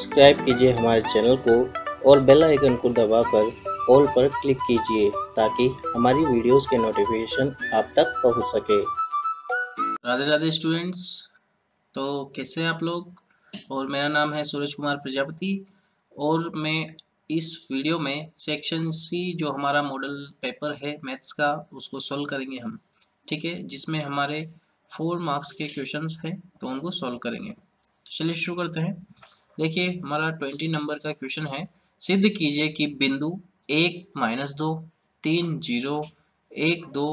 Subscribe कीजिए हमारे channel को और बेल आइकन को दबाकर ऑल पर क्लिक कीजिए ताकि हमारी वीडियोस के नोटिफिकेशन आप तक पहुंच सके। राधे राधे स्टूडेंट्स। तो कैसे हैं आप लोग। और मेरा नाम है सूरज कुमार प्रजापति और मैं इस वीडियो में सेक्शन सी जो हमारा मॉडल पेपर है मैथ्स का उसको सॉल्व करेंगे हम। ठीक है, जिसमें हमारे 4 मार्क्स के क्वेश्चंस हैं तो उनको सॉल्व करेंगे। तो चलिए शुरू करते हैं। देखिए हमारा 20 नंबर का क्वेश्चन है। सिद्ध कीजिए कि बिंदु 1 -2 3 0 1 2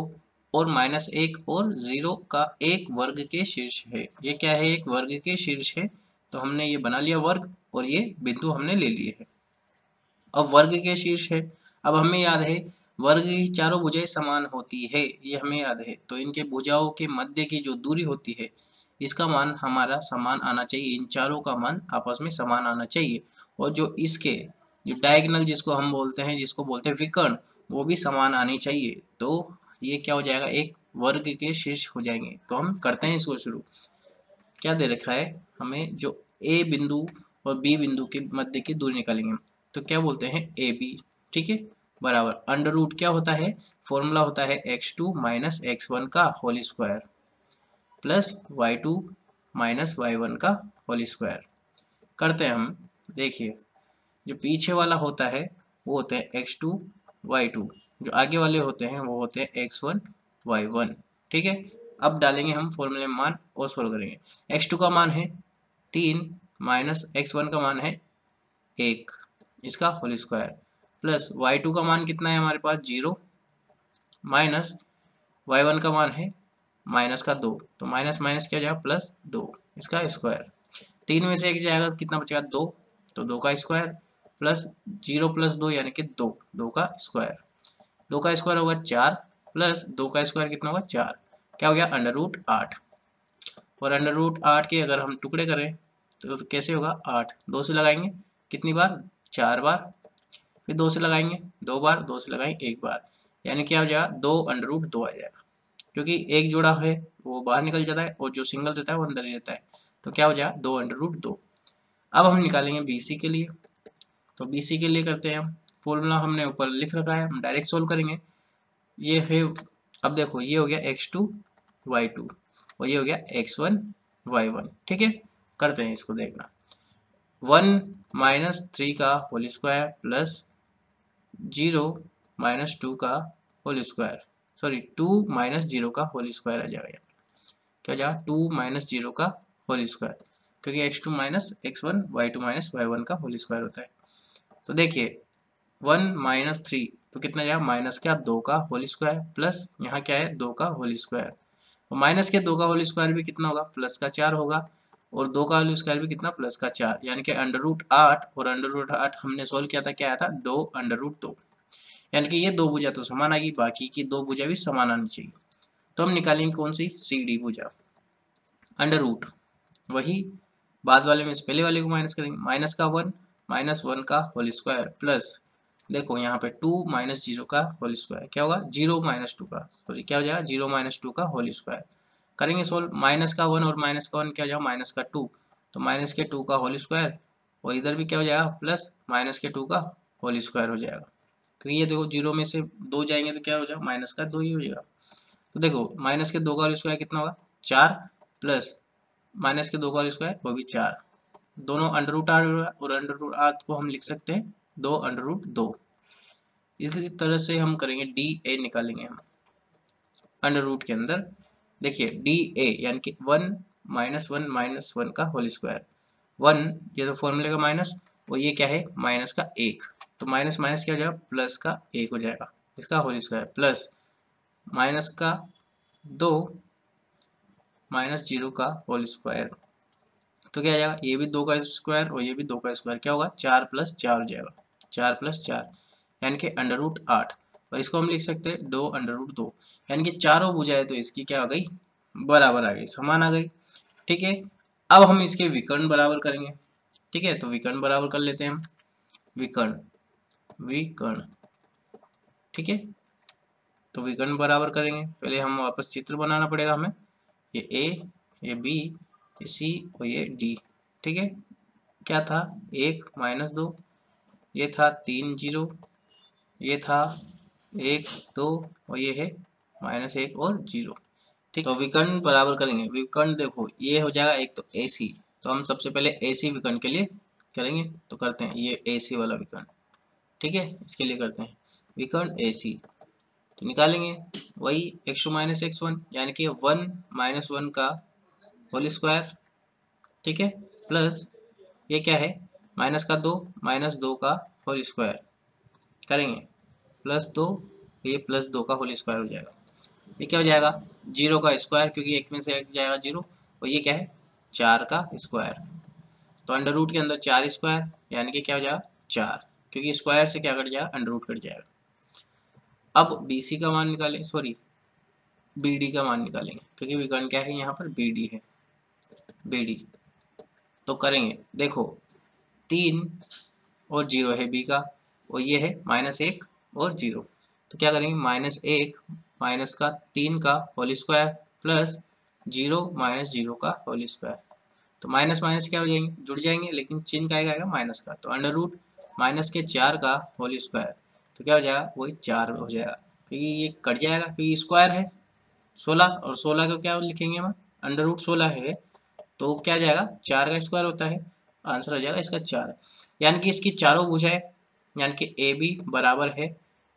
और -1 और 0 का एक वर्ग के शीर्ष है। ये क्या है, एक वर्ग के शीर्ष है। तो हमने ये बना लिया वर्ग और ये बिंदु हमने ले लिए है। अब वर्ग के शीर्ष है। अब हमें याद है वर्ग की चारों भुजाएं समान होती है, ये हमें याद है। तो इनके भुजाओं के मध्य की जो दूरी होती है इसका मान हमारा समान आना चाहिए। इन चारों का मान आपस में समान आना चाहिए। और जो इसके जो डायगोनल जिसको हम बोलते हैं, जिसको बोलते हैं विकर्ण, वो भी समान आनी चाहिए। तो ये क्या हो जाएगा, एक वर्ग के शीर्ष हो जाएंगे। तो हम करते हैं इसको शुरू। क्या दे रखा है हमें, जो ए बिंदु और बी बिंदु के मध्य की दूरी निकालेंगे। तो क्या बोलते हैं ए बी, ठीक है, बराबर अंडर रूट क्या होता है, फॉर्मूला होता है x2 माइनस x1 का whole square plus y2 minus y1 का होल स्क्वायर। करते हैं हम। देखिए जो पीछे वाला होता है वो होते हैं x2 y2, जो आगे वाले होते हैं वो होते हैं x1 y1। ठीक है, अब डालेंगे हम फॉर्मूले में मान और सोल्व करेंगे। x2 का मान है 3 माइनस x1 का मान है 1 इसका होल स्क्वायर प्लस y2 का मान कितना है हमारे पास 0 माइनस y1 का मान है माइनस का 2, तो माइनस माइनस क्या जाएगा प्लस 2 इसका स्क्वायर। 3 में से 1 जाएगा कितना बचेगा 2, तो 2 का स्क्वायर प्लस 0 प्लस 2 यानी कि 2, 2 का स्क्वायर। 2 का स्क्वायर होगा 4 प्लस 2 का स्क्वायर कितना होगा 4, क्या हो गया अंडर रूट 8। और अंडर रूट 8 के अगर हम टुकड़े करें तो कैसे होगा 8, 2 से लगाएंगे कितनी बार 4 बार, फिर 2 से लगाएंगे 2 बार, 2 से लगाएंगे 1 बार, यानी क्या हो जाएगा 2 अंडर रूट 2 आ जाएगा। क्योंकि एक जोड़ा है वो बाहर निकल जाता है और जो सिंगल रहता है वो अंदर ही रहता है। तो क्या हो जाएगा 2 अंडर रूट 2। अब हम निकालेंगे बीसी के लिए। तो बीसी के लिए करते हैं हम, फॉर्मूला हमने ऊपर लिख रखा है, हम डायरेक्ट सोल्व करेंगे। ये है, अब देखो ये हो गया x2 y2 और ये हो गया x1 y1। ठीक है, करते हैं इसको। देखना 1 माइनस 3 का होल स्क्वायर प्लस 0 माइनस 2 का होल स्क्वायर, सॉरी 2 माइनस 0 का होल स्क्वायर आ जाएगा। क्या हो जाएगा 2 माइनस 0 का होल स्क्वायर, क्योंकि x2 minus x1 y2 minus y1 का होल स्क्वायर होता है। तो देखिए 1 माइनस 3 तो कितना जाएगा माइनस क्या 2 का होल स्क्वायर प्लस यहाँ क्या है 2 का होल स्क्वायर। और माइनस के 2 का होल स्क्वायर भी कितना होगा प्लस का 4 होगा, और 2 का होल स्क्वायर भी कितना प्लस का 4, यानी कि अंडर रूट 8 और अंडर रूट 8 हमने सोल्व किया था, क्या आया था 2 अंडर रूट 2। यानी कि ये दो भुजा तो समान आएगी, बाकी की दो भुजा भी समान आनी चाहिए। तो हम निकालेंगे कौन सी, सी डी भुजा। अंडर रूट वही बाद वाले में से पहले वाले को माइनस करेंगे, माइनस का 1 माइनस 1 का होल स्क्वायर प्लस देखो यहाँ पे 2 माइनस 0 का होल स्क्वायर, क्या होगा 0 माइनस 2 का, सॉरी क्या हो जाएगा 0 माइनस 2 का होल स्क्वायर। करेंगे सोल्व, माइनस का 1 और माइनस का 1 क्या हो जाएगा माइनस का 2, तो माइनस के 2 का होल स्क्वायर, और इधर भी क्या हो जाएगा प्लस माइनस के 2 का होल स्क्वायर हो जाएगा। क्योंकि ये देखो 0 में से 2 जाएंगे तो क्या हो जाएगा माइनस का 2 ही हो जाएगा। तो देखो माइनस के 2 का होल स्क्वायर कितना होगा 4 प्लस माइनस के 2 का होल स्क्वायर वो भी 4, दोनों अंडर रूट 8 और अंडर रूट 8 को हम लिख सकते हैं 2 अंडर रूट 2। इसी तरह से हम करेंगे डी ए निकालेंगे हम अंडर रूट के अंदर। देखिए डी ए यानी कि 1 माइनस 1 का होल स्क्वायर, 1 ये तो फॉर्मूले का माइनस, और ये क्या है माइनस का 1, तो माइनस माइनस क्या हो जाएगा प्लस का 1 हो जाएगा इसका होल स्क्वायर प्लस माइनस का 2 माइनस 0 का होल स्क्वायर, तो क्या आ जाएगा ये भी 2 का स्क्वायर और ये भी 2 का स्क्वायर, क्या होगा 4 प्लस 4 हो जाएगा, 4 प्लस 4 यानी कि अंडर रूट 8। और इसको हम लिख सकते हैं 2 अंडर रूट 2, यानी कि चारों भुजाएं तो इसकी क्या आ गई बराबर आ गई, समान आ गई। ठीक है, अब हम इसके विकर्ण बराबर करेंगे। ठीक है, तो विकर्ण बराबर कर लेते हैं हम, विकर्ण विकर्ण। ठीक है, तो विकर्ण बराबर करेंगे, पहले हम वापस चित्र बनाना पड़ेगा हमें, ये ए, ये बी, ये सी और ये डी। ठीक है, क्या था 1 माइनस 2, ये था 3 0, ये था 1 2 और ये है -1 और 0। ठीक, तो विकर्ण बराबर करेंगे। विकर्ण देखो ये हो जाएगा एक तो AC, तो हम सबसे पहले AC विकर्ण के लिए करेंगे, तो करते हैं ये AC वाला विकर्ण। ठीक है, इसके लिए करते हैं विकर्ण AC, तो निकालेंगे वही x2 माइनस x1 यानी कि 1 माइनस 1 का होल स्क्वायर। ठीक है, प्लस ये क्या है माइनस 2 का होल स्क्वायर करेंगे, +2, ये +2 का होल स्क्वायर हो जाएगा। ये क्या हो जाएगा 0 का स्क्वायर, क्योंकि एक में से एक जाएगा 0, और ये क्या है 4 का स्क्वायर, तो अंडर रूट के अंदर 4 स्क्वायर यानी कि क्या हो जाएगा 4, क्योंकि स्क्वायर से क्या कट जाएगा अंडर रूट कट जाएगा। अब BC का मान निकालें, सॉरी BD का मान निकालेंगे, क्योंकि विकर्ण क्या है यहाँ पर BD है, BD। तो करेंगे देखो 3 और 0 है B का, और ये है -1 और 0, तो क्या करेंगे -1 माइनस का 3 का होल स्क्वायर प्लस 0 माइनस 0 का होल स्क्वायर, तो माइनस माइनस क्या हो जाएंगे जुड़ जाएंगे, लेकिन चिन्ह का आएगा माइनस का, तो अंडर रूट माइनस के 4 का होल स्क्वायर, तो क्या हो जाएगा वही 4 हो जाएगा, क्योंकि ये कट जाएगा क्योंकि स्क्वायर है 16, और 16 को क्या लिखेंगे हम अंडर रूट 16 है, तो क्या आ जाएगा 4 का स्क्वायर होता है, आंसर हो जाएगा इसका 4। यानी कि इसकी चारों भुजाएं, यानी कि AB बराबर है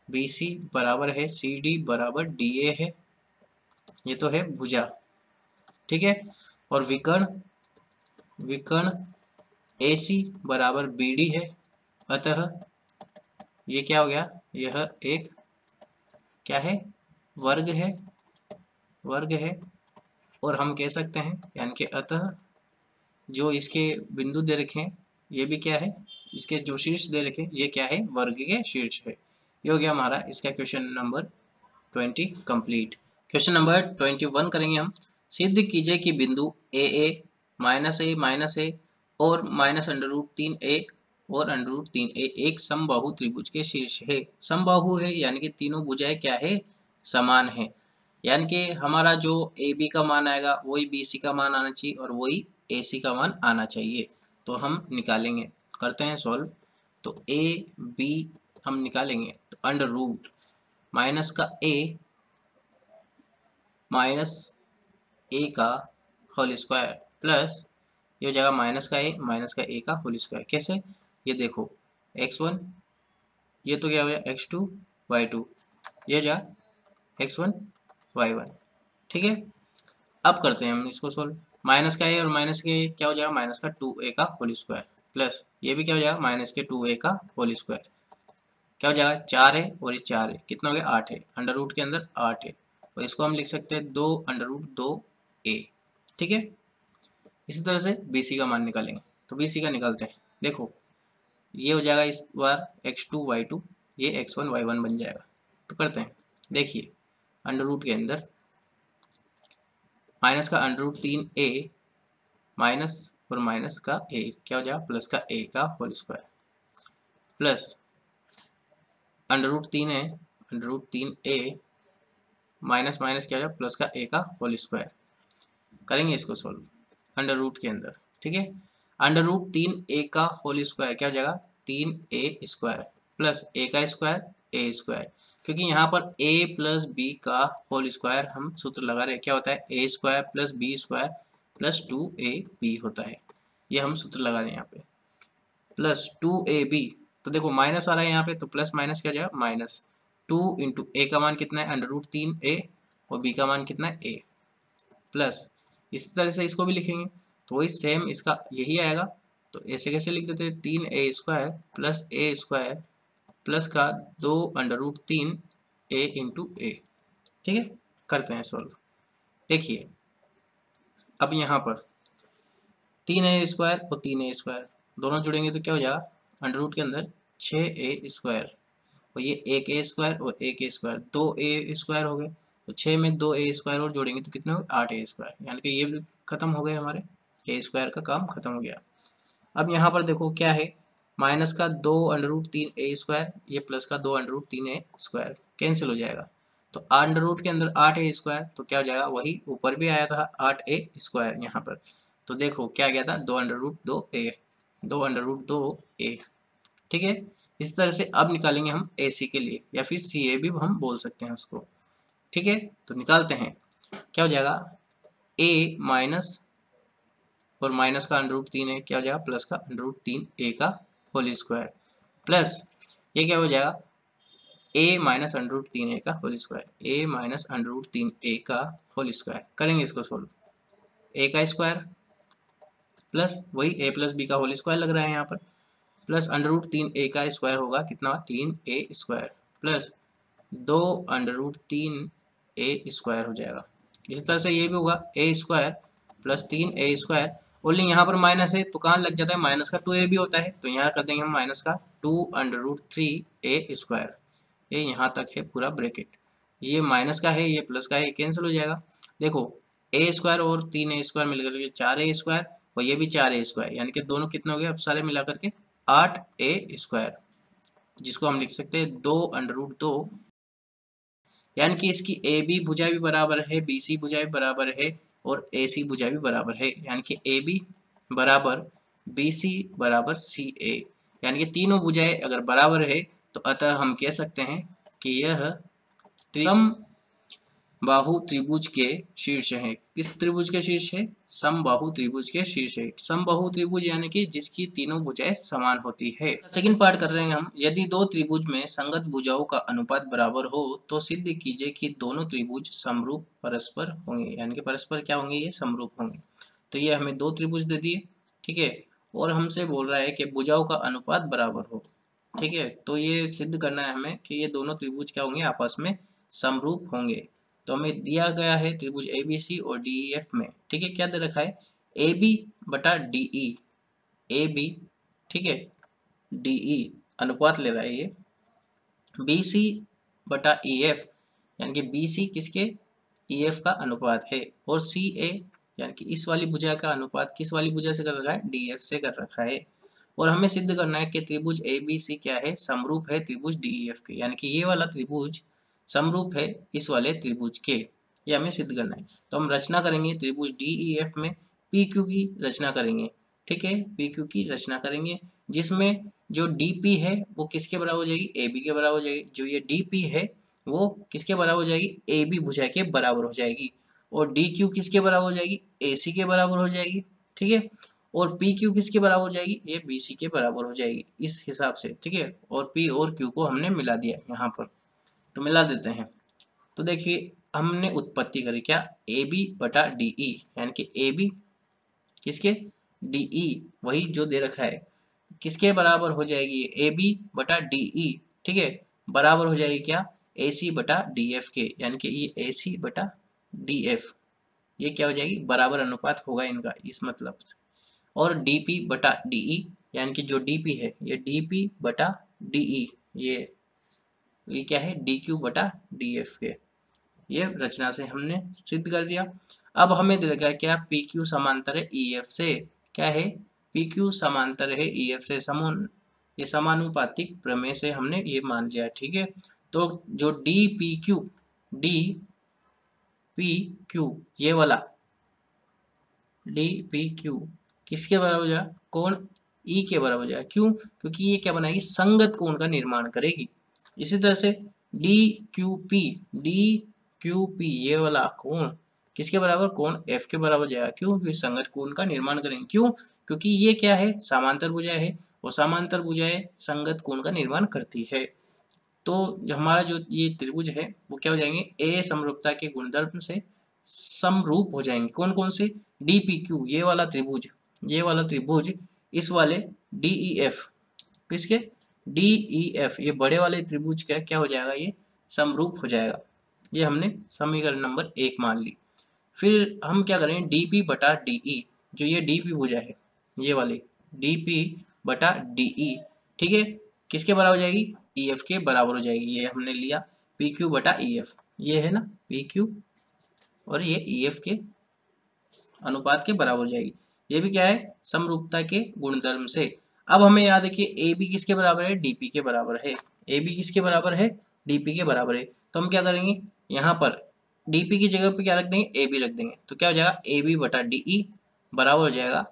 BC बराबर है CD बराबर DA है, ये तो है भुजा। ठीक है, और विकर्ण AC बराबर BD है, अतः ये क्या हो गया, यह एक क्या है वर्ग है, वर्ग है, और हम कह सकते हैं यानी कि अतः जो इसके बिंदु दे रखे हैं ये भी क्या है, इसके जो शीर्ष दे रखे हैं ये क्या है वर्ग के शीर्ष है। ये हो गया हमारा इसका question number 20 complete. Question number 21 करेंगे हम। सिद्ध कीजिए कि बिंदु ए माइनस ए और -√3a और √3a एक समबाहु त्रिभुज के शीर्ष है। समबाहु है यानी कि तीनों भुजाएं क्या है समान है, यानी कि हमारा जो AB का मान आएगा वही BC का मान आना चाहिए और वही AC का मान आना चाहिए, तो हम निकालेंगे, करते हैं सॉल्व। तो AB हम निकालेंगे, तो अंडर रूट माइनस का A माइनस A का होल स्क्वायर प्लस ये हो जाएगा माइनस का A का होल स्क्वायर। कैसे, ये देखो x1, ये तो क्या हो जाएगा x2 y2, ये हो जाएगा x1 y1। ठीक है, अब करते हैं हम इसको सोल्व। माइनस का A और माइनस के क्या हो जाएगा माइनस का 2a का होल स्क्वायर प्लस ये भी क्या हो जाएगा माइनस के 2a का होल स्क्वायर, क्या हो जाएगा 4 है और ये 4 है, कितना हो गया 8 है, अंडर रूट के अंदर 8 है, और इसको हम लिख सकते हैं 2 अंडर रूट 2a। ठीक है, इसी तरह से BC का मान निकालेंगे, तो BC का निकालते हैं। देखो ये हो जाएगा इस बार x2 y2, ये x1 y1 बन जाएगा, तो करते हैं। देखिए अंडर रूट के अंदर माइनस का √3a माइनस और माइनस का a क्या हो जाएगा प्लस का a का होल स्क्वायर प्लस √3 है √3a माइनस माइनस क्या हो जाएगा प्लस का a का होल स्क्वायर। करेंगे इसको सॉल्व अंडर रूट के अंदर। ठीक है, √3a का होल स्क्वायर क्या हो जाएगा 3a स्क्वायर प्लस a का स्क्वायर a स्क्वायर, क्योंकि यहाँ पर a प्लस b का होल स्क्वायर हम सूत्र लगा रहे हैं, क्या होता है a square plus b square plus 2ab होता है, ये हम सूत्र लगा रहे हैं यहाँ पे प्लस 2ab। तो देखो माइनस आ रहा है यहाँ पे, तो प्लस माइनस क्या जाएगा माइनस 2 इंटू ए का मान कितना है √3a और b का मान कितना है a प्लस इसी तरह से इसको भी लिखेंगे, तो वही सेम इसका यही आएगा, तो ऐसे कैसे लिख देते हैं 3a square plus a square plus का 2 √3a इंटू a। ठीक है, करते हैं सॉल्व। देखिए अब यहाँ पर 3a स्क्वायर और 3a स्क्वायर दोनों जुड़ेंगे तो क्या हो जाएगा अंडर रूट के अंदर 6a स्क्वायर और ये 1a स्क्वायर और 1a स्क्वायर 2a स्क्वायर हो गए, तो 6 में 2a स्क्वायर और जोड़ेंगे तो कितने हो 8a स्क्वायर, यानी कि ये भी खत्म हो गए हमारे a स्क्वायर का काम खत्म हो गया। अब यहाँ पर देखो क्या है माइनस का 2 √3a स्क्वायर ये प्लस का 2 √3a स्क्वायर कैंसिल हो जाएगा, तो अंडर रूट के अंदर 8a स्क्वायर, तो क्या हो जाएगा वही ऊपर भी आया था 8a स्क्वायर यहाँ पर, तो देखो क्या गया था 2 √2a, 2√2a। ठीक है, इस तरह से अब निकालेंगे हम AC के लिए, या फिर CA भी हम बोल सकते हैं उसको। ठीक है, तो निकालते हैं, क्या हो जाएगा a माइनस, और माइनस का √3 है, क्या हो जाएगा प्लस का √3a का होल स्क्वायर, प्लस ये क्या हो जाएगा a माइनस √3a का whole square, a minus √3a का होल स्क्वायर। करेंगे इसको सोल्व, a का स्क्वायर प्लस वही a प्लस b का होल स्क्वायर लग रहा है यहाँ पर, प्लस √3a का स्क्वायर होगा कितना 3a square, plus 2√3a square हो जाएगा। इसी तरह से ये भी होगा a square plus 3a square, only यहाँ पर माइनस है तो कहाँ लग जाता है, माइनस का 2a भी होता है, तो यहाँ कर देंगे हम माइनस का 2√3a स्क्वायर। ये यहाँ तक है पूरा ब्रैकेट, ये माइनस का है, ये प्लस का है, ये कैंसिल हो जाएगा। देखो a स्क्वायर और 3a स्क्वायर मिलकर के 4a स्क्वायर, और ये भी 4a स्क्वायर, यानी कि दोनों कितने हो गए अब सारे मिला करके 8a स्क्वायर, जिसको हम लिख सकते हैं 2√2, यानी कि इसकी ए बी भुजा भी बराबर है, बी सी भुजा भी बराबर है, और ए सी भुजा भी बराबर है, यानी कि ए बी बराबर बी सी बराबर सी ए, यानी कि तीनों भुजाएं अगर बराबर है तो अतः हम कह सकते हैं कि यह समबाहु त्रिभुज के शीर्ष है। किस त्रिभुज के शीर्ष है, समबाहु त्रिभुज के शीर्ष है। समबाहु त्रिभुज यानी कि जिसकी तीनों भुजाएं समान होती है। सेकंड पार्ट कर रहे हैं हम, यदि दो त्रिभुज में संगत भुजाओं का अनुपात बराबर हो तो सिद्ध कीजिए कि दोनों त्रिभुज समरूप परस्पर होंगे, यानी कि परस्पर क्या होंगे, ये समरूप होंगे। तो ये हमें दो त्रिभुज दे दिए, ठीक है, और हमसे बोल रहा है कि भुजाओं का अनुपात बराबर हो। ठीक है, तो ये सिद्ध करना है हमें कि ये दोनों त्रिभुज क्या होंगे, आपस में समरूप होंगे। तो हमें दिया गया है त्रिभुज ABC और DEF में, ठीक है, क्या दे रखा है AB बटा DE, AB, ठीक है, DE अनुपात ले रहा है ये, BC बटा EF, यानी कि BC किसके, EF का अनुपात है, और CA यानी कि इस वाली भुजा का अनुपात किस वाली भुजा से कर रखा है, DF से कर रखा है। और हमें सिद्ध करना है कि त्रिभुज ABC क्या है, समरूप है त्रिभुज DEF के, यानी कि ये वाला त्रिभुज समरूप है इस वाले त्रिभुज के, ये हमें सिद्ध करना है। तो हम रचना करेंगे त्रिभुज DEF में PQ की रचना करेंगे, ठीक है, PQ की रचना करेंगे, जिसमें जो DP है वो किसके बराबर हो जाएगी, AB के बराबर हो जाएगी। जो ये DP है वो किसके बराबर हो जाएगी, AB भुजा के बराबर हो जाएगी, और DQ किसके बराबर हो जाएगी, AC के बराबर हो जाएगी, ठीक है, और PQ किसके बराबर हो जाएगी, ये BC के बराबर हो जाएगी इस हिसाब से, ठीक है, और P और Q को हमने मिला दिया यहाँ पर, तो मिला देते हैं। तो देखिए हमने उत्पत्ति करी क्या, AB बटा DE, यानी कि AB किसके, DE वही जो दे रखा है, किसके बराबर हो जाएगी, AB बटा DE, ठीक है, बराबर हो जाएगी क्या, AC बटा DF के, यानी कि ये AC बटा DF, ये क्या हो जाएगी, बराबर अनुपात होगा इनका इस मतलब से। और DP बटा DE, यानी कि जो DP है ये DP बटा DE, ये क्या है, DQ बटा DF के, ये रचना से हमने सिद्ध कर दिया। अब हमें दे रखा है क्या, PQ समांतर है EF से, क्या है, PQ समांतर है EF से, ये समानुपातिक प्रमेय से हमने ये मान लिया, ठीक है। तो जो DPQ ये वाला DPQ किसके बराबर हो जाएगा, कोण E के बराबर हो जाएगा, क्यों, क्योंकि ये क्या बनाएगी, संगत कोण का निर्माण करेगी। इसी तरह से DQP ये वाला कोण किसके बराबर, कोण F के बराबर जाएगा, क्यों, क्योंकि संगत कोण का निर्माण करेंगे, क्यों, क्योंकि ये क्या है, समांतर भुजाएं है, और समांतर भुजाएं संगत कोण का निर्माण करती है। तो हमारा जो ये त्रिभुज है वो क्या हो जाएंगे, ए समरूपता के गुणधर्म से समरूप हो जाएंगे। कौन कौन से, DPQ ये वाला त्रिभुज इस वाले DEF, किसके, DEF ये बड़े वाले त्रिभुज का क्या हो जाएगा, ये समरूप हो जाएगा। ये हमने समीकरण नंबर 1 मान ली। फिर हम क्या करें, DP बटा DE, जो ये DP भुजा है ये वाले DP बटा DE, ठीक है, किसके बराबर हो जाएगी, EF के बराबर हो जाएगी। ये हमने लिया PQ बटा EF, ये है ना PQ, और ये EF के अनुपात के बराबर हो जाएगी। ये भी क्या है, समरूपता के गुणधर्म से। अब हमें याद है कि AB किसके बराबर है, DP के बराबर है, AB किसके बराबर है, DP के बराबर है। तो हम क्या करेंगे, यहाँ पर DP की जगह पे क्या रख देंगे, AB रख देंगे, तो क्या हो जाएगा, AB बटा DE बराबर हो जाएगा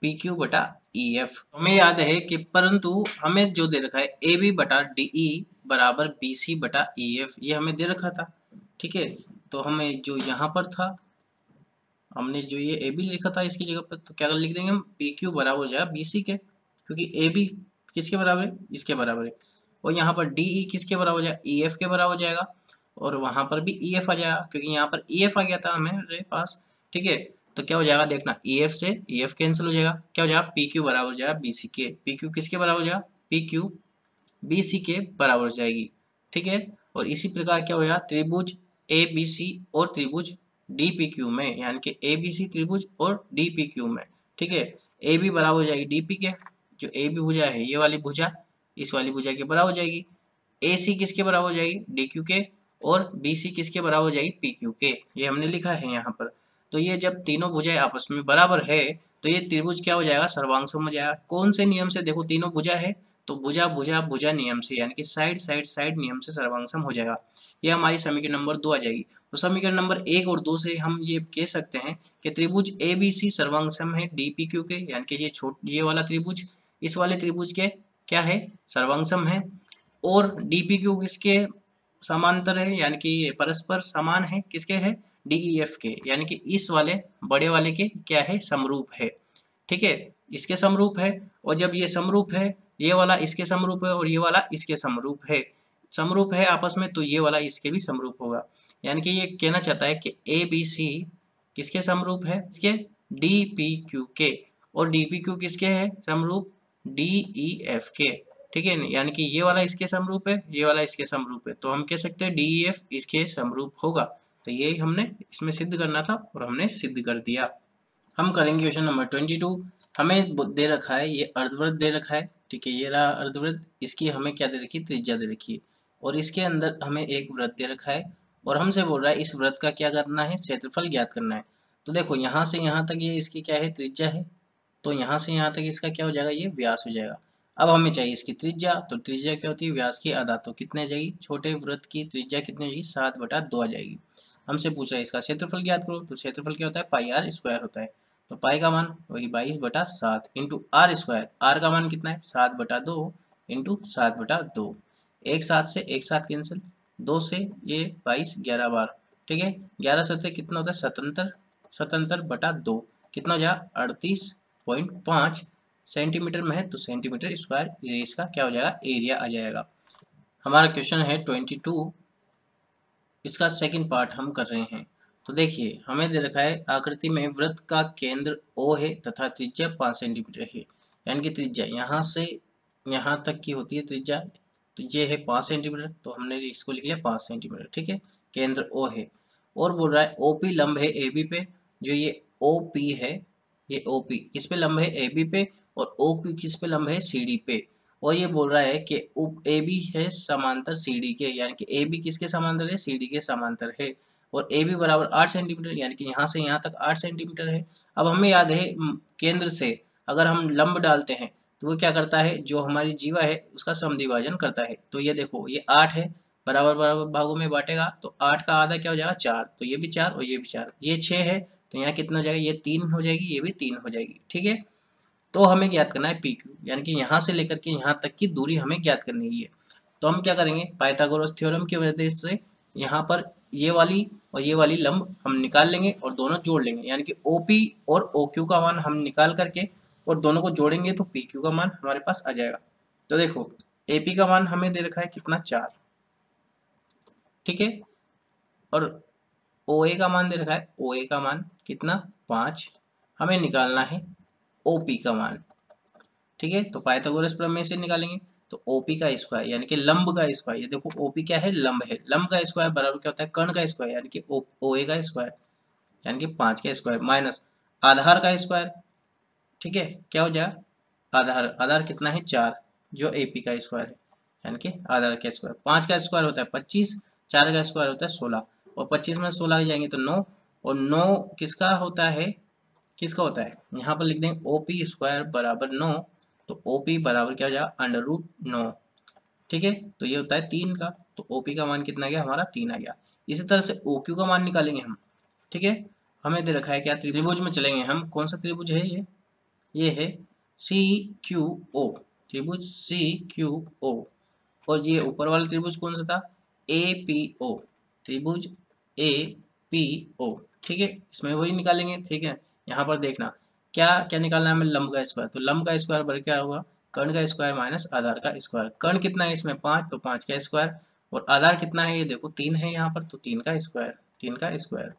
PQ बटा DEF। हमें याद है कि परंतु हमें जो दे रखा है AB बटा DE बराबर BC बटा EF, ये हमें दे रखा था। ठीक है, तो हमें जो यहाँ पर था, हमने जो ये AB लिखा था इसकी जगह पर, तो क्या लिख देंगे हम, PQ बराबर हो जाएगा BC के, क्योंकि AB किसके बराबर है, इसके बराबर है। और यहाँ पर DE किसके बराबर हो जाएगा, EF के बराबर हो जाएगा। और वहां पर भी EF आ जाएगा, क्योंकि यहाँ पर EF आ गया था हमारे पास। ठीक है, तो क्या हो जाएगा देखना, EF से EF कैंसिल हो जाएगा, क्या हो जाएगा, PQ बराबर हो जाएगा BC के। PQ किसके बराबर हो जाएगा, PQ BC के बराबर हो जाएगी। ठीक है, और इसी प्रकार क्या हो जाएगा, त्रिभुज ABC और त्रिभुज DPQ में, यानी कि ABC त्रिभुज और DPQ में। ठीक है, AB बराबर हो जाएगी DP के, जो AB भुजा है ये वाली भुजा इस वाली भुजा के बराबर हो जाएगी। AC किसके बराबर हो जाएगी, DQ के, और BC किसके बराबर हो जाएगी, PQ के। ये हमने लिखा है यहाँ पर। तो ये जब तीनों भुजाएं आपस में बराबर है तो ये त्रिभुज क्या हो जाएगा, सर्वांगसम हो जाएगा। कौन से नियम से, देखो तीनों भुजा है तो भुजा भुजा भुजा नियम से, यानी कि साइड साइड साइड नियम से सर्वांगसम हो जाएगा। ये हमारी समीकरण नंबर 2 आ जाएगी। तो समीकरण नंबर 1 और 2 से हम ये कह सकते हैं कि त्रिभुज ABC सर्वांगसम है DPQ के, यानी कि ये वाला त्रिभुज इस वाले त्रिभुज के क्या है, सर्वांगसम है। और DPQ किसके समांतर है, यानी कि ये परस्पर समान है, किसके है, DEF के, यानी कि इस वाले बड़े वाले के क्या है, समरूप है। ठीक है, इसके समरूप है। और जब ये समरूप है, ये वाला इसके समरूप है और ये वाला इसके समरूप है, समरूप है आपस में, तो ये वाला इसके भी समरूप होगा। यानी कि ये कहना चाहता है कि ABC किसके समरूप है, इसके DPQ के, और DPQ किसके है समरूप, DEF के। ठीक है, यानी कि ये वाला इसके समरूप है, ये वाला इसके समरूप है, तो हम कह सकते हैं DEF इसके समरूप होगा। तो ये हमने इसमें सिद्ध करना था और हमने सिद्ध कर दिया। हम करेंगे क्वेश्चन नंबर 22। हमें दे रखा है ये अर्धवृत्त दे रखा है। ठीक है, ये रहा अर्धवृत्त, इसकी हमें क्या दे रखी है, त्रिज्या दे रखी है, और इसके अंदर हमें एक वृत्त दे रखा है और हमसे बोल रहा है इस वृत्त का क्या करना है, क्षेत्रफल ज्ञात करना है। तो देखो यहाँ से यहाँ तक ये इसकी क्या है, त्रिज्या है, तो यहाँ से यहाँ तक इसका क्या हो जाएगा, ये व्यास हो जाएगा। अब हमें चाहिए इसकी त्रिज्या, तो त्रिज्या क्या होती है, व्यास की आधा, तो कितने आ जाएगी, छोटे वृत्त की त्रिज्या कितनी हो जाएगी, 7/2 आ जाएगी। हमसे पूछ रहा है इसका क्षेत्रफल ज्ञात करो, तो क्षेत्रफल क्या होता है, पाई आर स्क्वायर होता है। तो पाई का मान वही 22/7 इंटू आर स्क्वायर, आर का मान कितना है, 7/2 इंटू 7/2। एक साथ से एक साथ कैंसिल, 2 से ये 22 11 बार। ठीक है, 11 सत्ते कितना होता है, 77/2 कितना हो जाएगा, 38.5 सेंटीमीटर में है, तो सेंटीमीटर स्क्वायर ये इसका क्या हो जाएगा, एरिया आ जाएगा। हमारा क्वेश्चन है 22, इसका सेकंड पार्ट हम कर रहे हैं। तो देखिए हमें दे रखा है आकृति में वृत्त का केंद्र O है तथा त्रिज्या 5 सेंटीमीटर है, यानी कि त्रिज्या यहाँ से यहाँ तक की होती है त्रिज्या, तो ये है 5 सेंटीमीटर, तो हमने इसको लिख लिया 5 सेंटीमीटर। ठीक है, केंद्र O है, और बोल रहा है OP लंब है AB पे, जो ये OP है, ये OP किस पे लंब है, AB पे, और OQ किस पे लंब है, CD पे। और ये बोल रहा है कि AB है समांतर CD के, यानी कि AB किसके समांतर है, CD के समांतर है, और AB बराबर 8 सेंटीमीटर, यानी कि यहाँ से यहाँ तक 8 सेंटीमीटर है। अब हमें याद है केंद्र से अगर हम लंब डालते हैं तो वो क्या करता है, जो हमारी जीवा है उसका समद्विभाजन करता है। तो ये देखो ये 8 है, बराबर बराबर भागों में बांटेगा, तो 8 का आधा क्या हो जाएगा, 4, तो ये भी 4 और ये भी 4, ये 6 है, तो यहाँ कितना हो जाएगा, ये 3 हो जाएगी, ये भी 3 हो जाएगी। ठीक है, तो हमें ज्ञात करना है PQ, यानी कि यहाँ से लेकर के यहाँ तक की दूरी हमें ज्ञात करनी है। तो हम क्या करेंगे, पाइथागोरस थ्योरम की वजह से यहाँ पर ये वाली लंब हम निकाल लेंगे और दोनों जोड़ लेंगे, यानी कि OP और OQ का मान हम निकाल करके और दोनों को जोड़ेंगे तो PQ का मान हमारे पास आ जाएगा। तो देखो AP का मान हमें दे रखा है कितना, 4। ठीक है, और OA का मान दे रखा है, OA का मान कितना, 5। हमें निकालना है OP का मान। ठीक है, तो पाइथागोरस प्रमेय से निकालेंगे, तो OP का स्क्वायर यानी कि लंब का स्क्वायर, ये देखो OP क्या है, लंब है, लंब का स्क्वायर बराबर क्या होता है, कर्ण का स्क्वायर, यानी कि OA का स्क्वायर, यानी कि 5 का स्क्वायर, माइनस आधार का स्क्वायर। ठीक है, क्या हो जाएगा, आधार कितना है, 4, जो AP का स्क्वायर है, यानी कि आधार का स्क्वायर। 5 का स्क्वायर होता है 25, 4 का स्क्वायर होता है 16, और 25 में 16 जाएंगे तो 9, और 9 किसका होता है, यहाँ पर लिख देंगे OP स्क्वायर बराबर 9, तो OP बराबर क्या हो जाएगा, √9। ठीक है, तो ये होता है 3 का, तो OP का मान कितना गया, हमारा 3 आ गया। इसी तरह से OQ का मान निकालेंगे हम। ठीक है, हमें दे रखा है क्या, त्रिभुज में चलेंगे हम, कौन सा त्रिभुज है ये है CQO, त्रिभुज CQO। और ये ऊपर वाला त्रिभुज कौन सा था? APO, त्रिभुज APO। ठीक है, इसमें वही निकालेंगे। ठीक है, यहाँ पर देखना क्या क्या निकालना है हमें, लंब का स्क्वायर। तो लंब का स्क्वायर बराबर क्या होगा? कर्ण का स्क्वायर माइनस आधार का स्क्वायर। कर्ण कितना है इसमें? 5, तो 5 का स्क्वायर। और आधार कितना है? ये देखो 3 है यहाँ पर, तो 3 का स्क्वायर, 3 का स्क्वायर।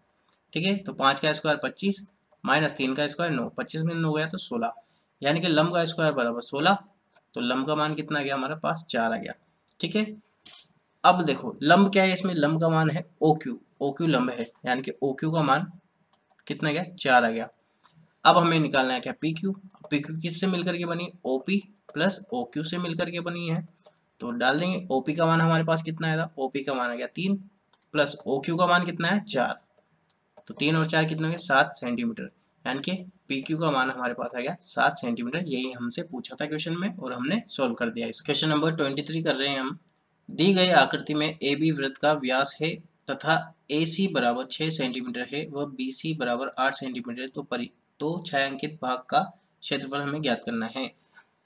ठीक है, तो 5 का स्क्वायर 25 माइनस 3 का स्क्वायर 9, 25 में 9 गया तो 16, यानी कि लंब का स्क्वायर बराबर 16। तो लंब का मान कितना गया हमारे पास? 4 आ गया। ठीक है, अब देखो लंब क्या है इसमें, लंब का मान है OQ, OQ लंब है, यानी कि OQ का मान कितना गया? 4 आ गया। अब हमें निकालना है क्या? PQ। PQ किससे मिलकर के बनी? OP प्लस OQ से मिलकर के बनी है। तो डाल देंगे, OP का मान हमारे पास कितना आया था? OP का मान आ गया 3 प्लस OQ का मान कितना है? 4। तो 3 और 4 कितने हो गए? 7 सेंटीमीटर, यानी कि PQ का मान हमारे पास आ गया 7 सेंटीमीटर। यही हमसे पूछा था क्वेश्चन में और हमने सॉल्व कर दिया। इस क्वेश्चन नंबर 23 कर रहे हैं हम। दी गई आकृति में AB वृत्त का व्यास है तथा AC बराबर 6 सेंटीमीटर है व BC बराबर 8 सेंटीमीटर है, तो छायांकित भाग का क्षेत्रफल हमें ज्ञात करना है।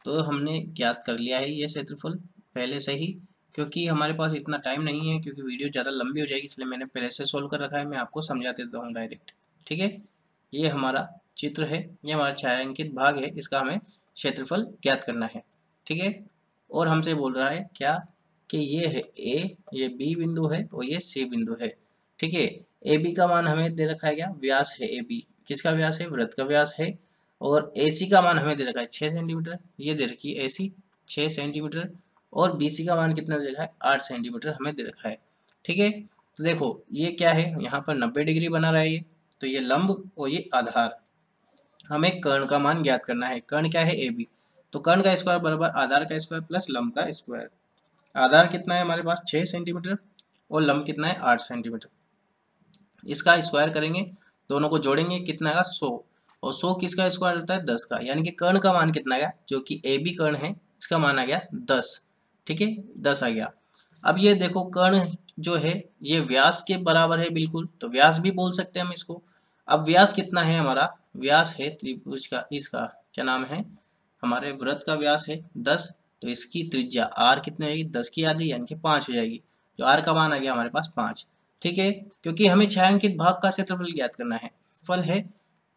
तो हमने ज्ञात कर लिया है ये क्षेत्रफल पहले से ही, क्योंकि हमारे पास इतना टाइम नहीं है, क्योंकि वीडियो ज़्यादा लंबी हो जाएगी, इसलिए मैंने पहले से सोल्व कर रखा है। मैं आपको समझा देता हूँ डायरेक्ट। ठीक है, ये हमारा चित्र है, ये हमारा छायांकित भाग है, इसका हमें क्षेत्रफल ज्ञात करना है। ठीक है, और हमसे बोल रहा है क्या कि ये है A, ये B बिंदु है और ये C बिंदु है। ठीक है, AB का मान हमें दे रखा है क्या? व्यास है AB, किसका व्यास है? वृत्त का व्यास है। और AC का मान हमें दे रखा है 6 सेंटीमीटर, ये दे रखी है AC 6 सेंटीमीटर। और BC का मान कितना दे रखा है? 8 सेंटीमीटर हमें दे रखा है। ठीक है, तो देखो ये क्या है, यहाँ पर 90 डिग्री बना रहा है ये, तो ये लंब और ये आधार। हमें कर्ण का मान ज्ञात करना है। कर्ण क्या है? AB। तो कर्ण का स्क्वायर बराबर आधार का स्क्वायर प्लस लंब का स्क्वायर। आधार कितना है हमारे पास? 6 सेंटीमीटर और लंब कितना है? 8 सेंटीमीटर। इसका स्क्वायर करेंगे, दोनों को जोड़ेंगे, कितना आएगा? 100। और 100 किसका स्क्वायर होता है? 10 का, यानी कि कर्ण का मान कितना आया? जो कि AB कर्ण है, इसका मान आ गया 10। ठीक है, 10 आ गया। अब ये देखो कर्ण जो है ये व्यास के बराबर है बिल्कुल, तो व्यास भी बोल सकते हैं हम इसको। अब व्यास कितना है हमारा? व्यास है त्रिभुज का, इसका क्या नाम है? हमारे वृत्त का व्यास है 10, तो इसकी त्रिज्या R कितनी रहेगी? 10 की आधी, यानी कि 5 हो जाएगी। जो R का मान आ गया हमारे पास 5। ठीक है, क्योंकि हमें छायांकित भाग का क्षेत्रफल ज्ञात करना है। फल है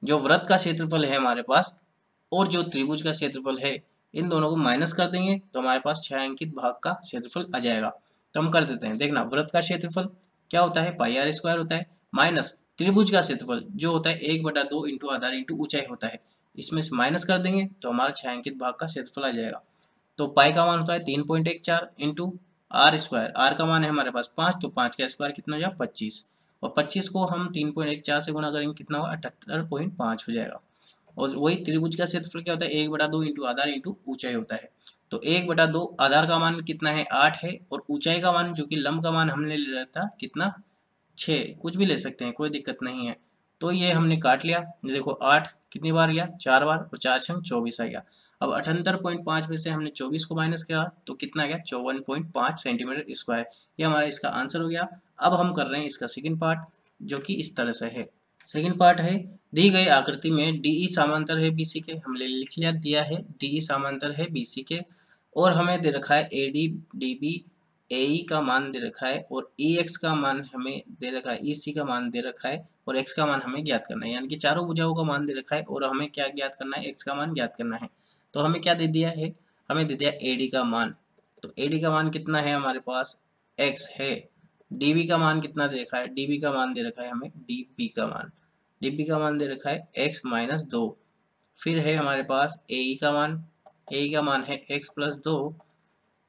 जो वृत्त का क्षेत्रफल है हमारे पास और जो त्रिभुज का क्षेत्रफल है, इन दोनों को माइनस कर देंगे तो हमारे पास छायांकित भाग का क्षेत्रफल आ जाएगा। तो हम कर देते हैं। देखना, वृत्त का क्षेत्रफल क्या होता है? पाई आर स्क्वायर होता है, माइनस त्रिभुज का क्षेत्रफल जो होता है 1/2 इंटू आधार इंटू ऊंचाई होता है। इसमें से माइनस कर देंगे तो हमारा छायांकित भाग का क्षेत्रफल आ जाएगा। तो पाई का मान होता है 3.14 इंटू आर स्क्वायर। आर का मान है हमारे पास 5, तो 5 का स्क्वायर कितना हो जाएगा? 25। और 25 को हम 3.14 से गुणा करेंगे, कितना होगा? 78.5 हो जाएगा। और वही त्रिभुज का क्षेत्रफल क्या होता है? 1/2 इंटू आधार इंटू ऊंचाई होता है। तो 1/2 आधार का मान कितना है? 8 है, और ऊंचाई का मान जो कि लंब का मान हमने ले रहा था कितना? 6, कुछ भी ले सकते हैं, कोई दिक्कत नहीं है। तो ये हमने काट लिया। ये देखो 8 कितनी बार गया? 4 बार, और 4 छंग 24 आ गया। अब 78.5 में से हमने 24 को माइनस किया तो कितना आ गया? 54.5 सेंटीमीटर स्क्वायर। ये हमारा इसका आंसर हो गया। अब हम कर रहे हैं इसका सेकंड पार्ट, जो कि इस तरह से है। सेकंड पार्ट है, दी गई आकृति में DE समांतर है BC के, हमने लिख लिया दिया है DE समांतर है BC के, और हमें दे रखा है AD DB AE का मान दे रखा है, और EX का मान हमें दे रखा है, EC का मान दे रखा है, और X का मान हमें ज्ञात करना है। यानी कि चारों भुजाओं का मान दे रखा है और हमें क्या ज्ञात करना है? X का मान ज्ञात करना है। तो हमें क्या दे दिया है? हमें दे दिया AD का मान। तो AD का मान कितना है हमारे पास? X है। DB का मान कितना दे रखा है? DB का मान दे रखा है हमें DB का मान। DB का मान दे रखा है x माइनस 2। फिर है हमारे पास AE का मान, AE का मान है x प्लस 2।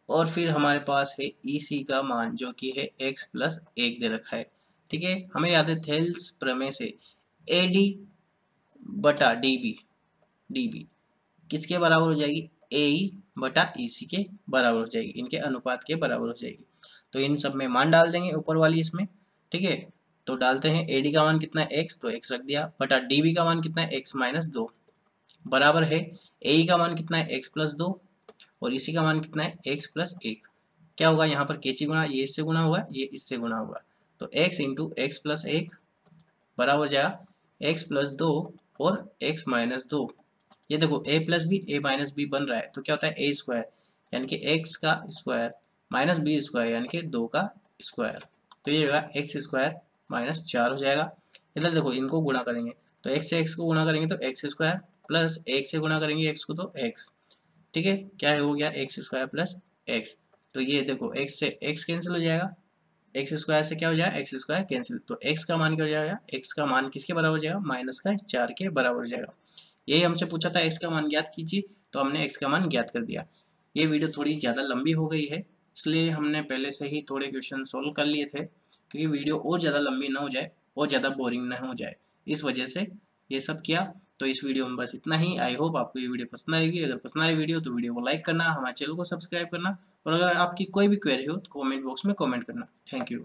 और फिर हमारे पास है EC का मान जो कि है x प्लस 1 दे रखा है। ठीक है, हमें याद है थेल्स प्रमेय से AD बटा DB किसके बराबर हो जाएगी? AE बटा EC के बराबर हो जाएगी, इनके अनुपात के बराबर हो जाएगी। तो इन सब में मान डाल देंगे ऊपर वाली इसमें। ठीक है, तो डालते हैं AD का मान कितना है? x, तो x रख दिया, बटा DB का मान कितना है? x माइनस 2 बराबर है AE का मान कितना है? x प्लस 2, और इसी का मान कितना है? x plus 1। क्या होगा यहाँ पर? केची गुणा, ये इससे गुणा हुआ, ये इससे गुणा हुआ, तो x इंटू एक्स प्लस 1 बराबर जाएगा x प्लस 2 और x माइनस 2। ये देखो a plus B a minus B बन रहा है, तो क्या होता है a स्क्वायर यानी कि x का स्क्वायर माइनस बी स्क्वायर यानी कि 2 का स्क्वायर, तो ये होगा x स्क्वायर माइनस 4 हो जाएगा। इधर देखो इनको गुणा करेंगे तो x से x को गुणा करेंगे तो x स्क्वायर प्लस 1 से गुणा करेंगे x को तो x, ठीक है, क्या हो गया x स्क्वायर प्लस x। तो ये देखो x से x कैंसिल हो जाएगा, एक्स स्क्वायर से क्या हो जाएगा एक्स स्क्वायर कैंसिल, तो x का मान क्या हो जाएगा, x का मान किसके बराबर हो जाएगा माइनस का 4 के बराबर हो जाएगा। यही हमसे पूछा था x का मान ज्ञात कीजिए, तो हमने x का मान ज्ञात कर दिया। ये वीडियो थोड़ी ज़्यादा लंबी हो गई है, इसलिए हमने पहले से ही थोड़े क्वेश्चन सोल्व कर लिए थे, क्योंकि वीडियो और ज़्यादा लंबी ना हो जाए और ज़्यादा बोरिंग ना हो जाए, इस वजह से ये सब किया। तो इस वीडियो में बस इतना ही। आई होप आपको ये वीडियो पसंद आएगी। अगर पसंद आए वीडियो तो वीडियो को लाइक करना, हमारे चैनल को सब्सक्राइब करना, और अगर आपकी कोई भी क्वेरी हो तो कमेंट बॉक्स में कमेंट करना। Thank you.